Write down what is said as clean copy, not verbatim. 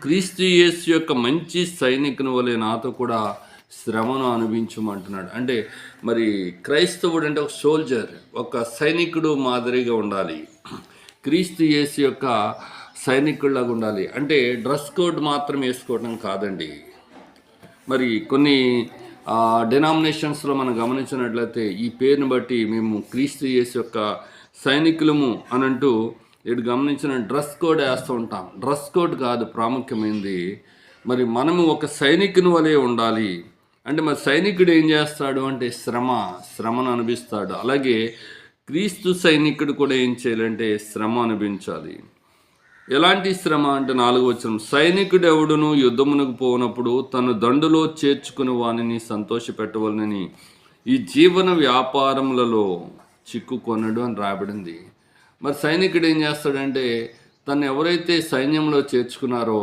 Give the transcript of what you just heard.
క్రీస్తు యేసు యొక్క మంచి సైనికుని వలె నాతో కూడా శ్రమను అనుభవించమంటున్నాడు. అంటే మరి క్రైస్తవుడు అంటే ఒక సోల్జర్, ఒక సైనికుడు మాదిరిగా ఉండాలి. క్రీస్తు యేసు యొక్క సైనికుల్లాగా ఉండాలి. అంటే డ్రెస్ కోడ్ మాత్రం వేసుకోవడం కాదండి. మరి కొన్ని డినామినేషన్స్లో మనం గమనించినట్లయితే ఈ పేరుని బట్టి మేము క్రీస్తు యేసు యొక్క సైనికులము అని అంటూ ఇటు గమనించిన డ్రెస్ కోడ్ వేస్తూ ఉంటాం. డ్రెస్ కోడ్ కాదు ప్రాముఖ్యమైనది. మరి మనము ఒక సైనికుని వలె ఉండాలి. అంటే మరి సైనికుడు ఏం చేస్తాడు అంటే శ్రమను అనుభవిస్తాడు. అలాగే క్రీస్తు సైనికుడు కూడా ఏం చేయాలంటే శ్రమ అనుభవించాలి. ఎలాంటి శ్రమ అంటే 4వ వచనం, సైనికుడు ఎవడును యుద్ధమునకు పోనప్పుడు తను దండులో చేర్చుకుని వానిని సంతోషపెట్టవలనని ఈ జీవన వ్యాపారములలో చిక్కుకొనడు అని రాబడింది. మరి సైనికుడు ఏం చేస్తాడంటే తను ఎవరైతే సైన్యంలో చేర్చుకున్నారో